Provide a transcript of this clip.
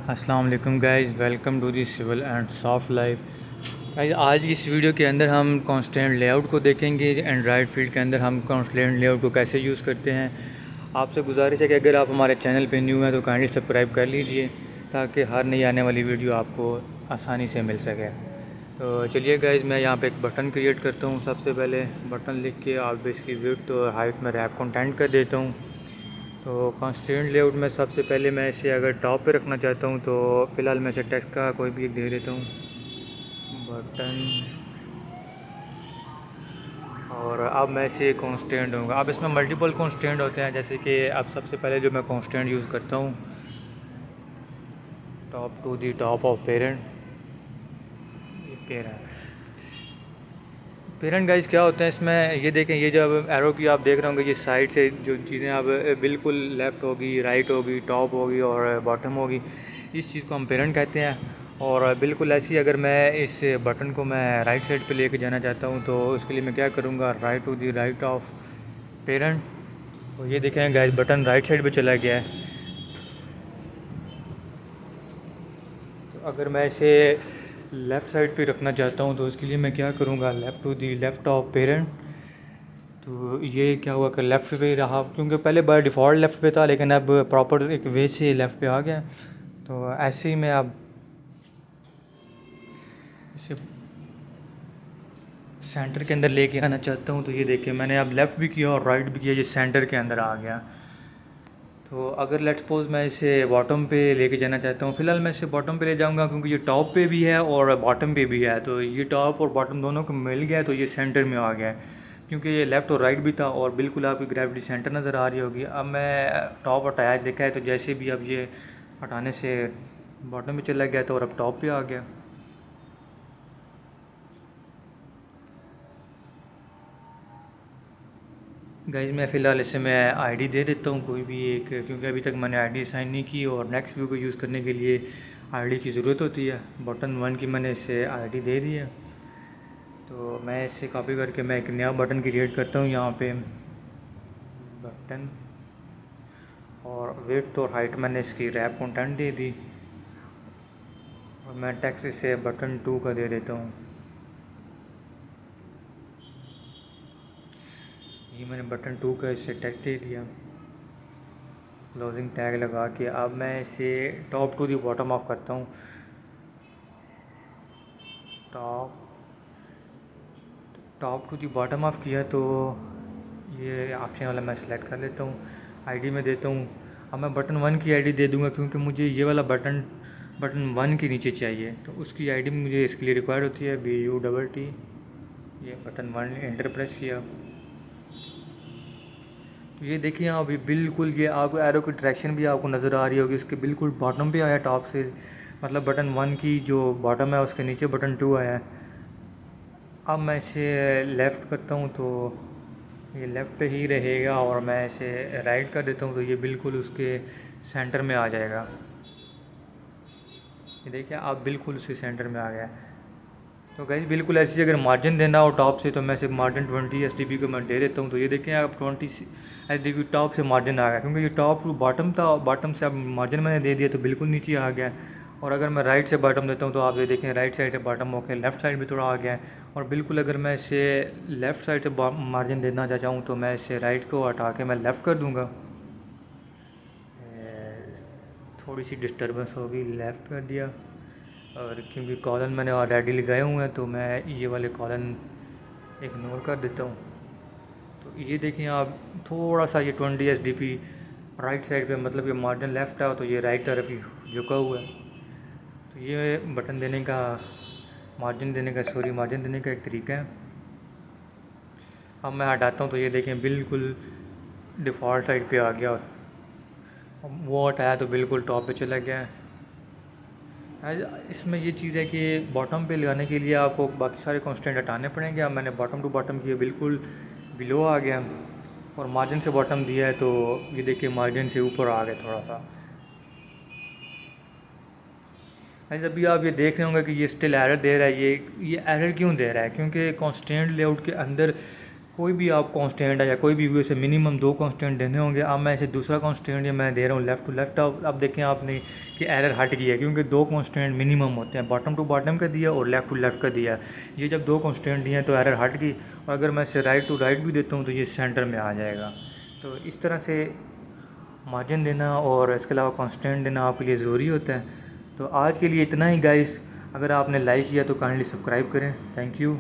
अस्सलाम वालेकुम guys, welcome to the civil and soft life. Guys, आज की इस वीडियो के अंदर हम कॉन्स्टेंट लेआउट को देखेंगे। एंड्रॉयड फील्ड के अंदर हम कॉन्स्टेंट लेआउट को कैसे यूज़ करते हैं। आपसे गुजारिश है कि अगर आप हमारे चैनल पे न्यू हैं तो काइंडली सब्सक्राइब कर लीजिए ताकि हर नई आने वाली वीडियो आपको आसानी से मिल सके। तो चलिए गाइस, मैं यहाँ पे एक बटन क्रिएट करता हूँ। सबसे पहले बटन लिख के आप इसकी विड्थ और हाइट में रैप कंटेंट कर देता हूँ। तो कॉन्स्टेंट लेआउट में सबसे पहले मैं इसे अगर टॉप पे रखना चाहता हूँ तो फ़िलहाल मैं इसे टेक्स्ट का कोई भी एक दे देता हूँ, बटन। और अब मैं इसे कॉन्स्टेंट दूँगा। अब इसमें मल्टीपल कॉन्स्टेंट होते हैं, जैसे कि अब सबसे पहले जो मैं कॉन्स्टेंट यूज़ करता हूँ, top to the top of parent. ये पेरेंट गाइस क्या होते हैं इसमें, ये देखें, ये जब एरो की आप देख रहे होंगे, ये साइड से जो चीज़ें अब बिल्कुल लेफ़्ट होगी, राइट होगी, टॉप होगी और बॉटम होगी, इस चीज़ को हम पेरेंट कहते हैं। और बिल्कुल ऐसी अगर मैं इस बटन को मैं राइट साइड पे लेके जाना चाहता हूँ तो उसके लिए मैं क्या करूँगा, right to the right of parent. तो ये देखें गाइस, बटन राइट साइड पे चला गया है। तो अगर मैं इसे लेफ़्ट साइड पे रखना चाहता हूँ तो इसके लिए मैं क्या करूँगा, left to the left of parent. तो ये क्या हुआ कि लेफ़्ट पे रहा, क्योंकि पहले बाय डिफ़ॉल्ट लेफ़्ट पे था, लेकिन अब प्रॉपर एक वे से लेफ़्ट पे आ गया। तो ऐसे ही मैं अब इसे सेंटर के अंदर लेके आना चाहता हूँ। तो ये देखिए, मैंने अब लेफ़्ट भी किया और राइट भी किया, ये सेंटर के अंदर आ गया। तो अगर लेट्स सपोज़ मैं इसे बॉटम पे लेके जाना चाहता हूँ, फ़िलहाल मैं इसे बॉटम पे ले जाऊँगा क्योंकि ये टॉप पे भी है और बॉटम पे भी है। तो ये टॉप और बॉटम दोनों को मिल गया, तो ये सेंटर में आ गया है। क्योंकि ये लेफ़्ट और राइट भी था और बिल्कुल आपकी ग्रेविटी सेंटर नज़र आ रही होगी। अब मैं टॉप हटाया देखा है, तो जैसे भी अब ये हटाने से बॉटम में चला गया था और अब टॉप पे आ गया। गाइज, मैं फ़िलहाल इसे मैं आईडी दे देता हूँ कोई भी एक, क्योंकि अभी तक मैंने आईडी असाइन नहीं की और नेक्स्ट व्यू को यूज़ करने के लिए आईडी की ज़रूरत होती है। बटन 1 की मैंने इसे आईडी दे दी है। तो मैं इसे कॉपी करके मैं एक नया बटन क्रिएट करता हूँ यहाँ पे, बटन। और विड्थ और हाइट मैंने इसकी रैप कंटेंट दे दी और मैं टेक्स्ट इसे बटन 2 का दे देता हूँ। ये मैंने बटन 2 का इसे टेक्स्ट दे दिया, क्लोजिंग टैग लगा के। अब मैं इसे top to the bottom of करता हूँ। Top top to the bottom of किया तो ये ऑप्शन वाला मैं सेलेक्ट कर लेता हूँ, आईडी में देता हूँ। अब मैं बटन 1 की आईडी दे दूँगा क्योंकि मुझे ये वाला बटन 1 के नीचे चाहिए, तो उसकी आईडी मुझे इसके लिए रिक्वायर्ड होती है, BUTT। ये बटन 1 एंटर प्रेस किया तो ये देखिए, यहाँ अभी बिल्कुल ये आपको एरो की डायरेक्शन भी आपको नज़र आ रही होगी, उसके बिल्कुल बॉटम पे आया टॉप से, मतलब बटन 1 की जो बॉटम है उसके नीचे बटन 2 आया है। अब मैं इसे लेफ़्ट करता हूँ तो ये लेफ़्ट पे ही रहेगा और मैं इसे राइट कर देता हूँ तो ये बिल्कुल उसके सेंटर में आ जाएगा। ये देखिए, आप बिल्कुल उसके सेंटर में आ गया। तो गाइस, बिल्कुल ऐसी अगर मार्जिन देना हो टॉप से तो मैं सिर्फ मार्जिन 20 SDP को मैं दे देता हूँ। तो ये देखें, आप 20 SDP टॉप से मार्जिन आ गया, क्योंकि ये टॉप टू बॉटम था और बॉटम से अब मार्जिन मैंने दे दिया तो बिल्कुल नीचे आ गया। और अगर मैं राइट से बॉटम देता हूँ तो आप ये देखें, राइट साइड से बॉटम होकर लेफ़्ट साइड भी थोड़ा आ गया है। और बिल्कुल अगर मैं इसे लेफ़्ट साइड से मार्जिन देना चाहूँ तो मैं इसे राइट को हटा के मैं लेफ़्ट कर दूँगा। थोड़ी सी डिस्टर्बेंस होगी, लेफ़्ट कर दिया। और क्योंकि कॉलन मैंने ऑलरेडी लगाए हुए हैं तो मैं ये वाले कॉलन इग्नोर कर देता हूँ। तो ये देखें आप, थोड़ा सा ये 20 SDP राइट साइड पे, मतलब ये मार्जिन लेफ़्ट है तो ये राइट तरफ ही झुका हुआ है। तो ये बटन देने का, मार्जिन देने का एक तरीका है। अब मैं हटाता हूँ तो ये देखें, बिल्कुल डिफ़ॉल्ट साइड पे आ गया। अब वो हटाया तो बिल्कुल टॉप पे चला गया है। इसमें ये चीज़ है कि बॉटम पे लगाने के लिए आपको बाकी सारे कॉन्स्टेंट हटाने पड़ेंगे। अब मैंने बॉटम टू बॉटम किया, बिल्कुल बिलो आ गया। और मार्जिन से बॉटम दिया है तो ये देखिए, मार्जिन से ऊपर आ गया थोड़ा सा। जब भी आप ये देख रहे होंगे कि ये स्टिल एरर दे रहा है, ये एरर क्यों दे रहा है, क्योंकि कॉन्स्टेंट लेआउट के अंदर कोई भी आप कांस्टेंट है या कोई भी व्यू से मिनिमम 2 कांस्टेंट देने होंगे। अब मैं इसे दूसरा कांस्टेंट या मैं दे रहा हूँ लेफ़्ट टू लेफ़्ट। अब देखें आपने कि एरर हट गई है, क्योंकि 2 कांस्टेंट मिनिमम होते हैं, बॉटम टू बॉटम का दिया और लेफ़्ट टू लेफ़्ट का दिया। ये जब 2 कांस्टेंट दिए हैं तो एरर हट गई, और अगर मैं इसे राइट टू राइट भी देता हूँ तो ये सेंटर में आ जाएगा। तो इस तरह से मार्जिन देना और इसके अलावा कांस्टेंट देना आपके लिए ज़रूरी होता है। तो आज के लिए इतना ही गाइस। अगर आपने लाइक किया तो काइंडली सब्सक्राइब करें। Thank you.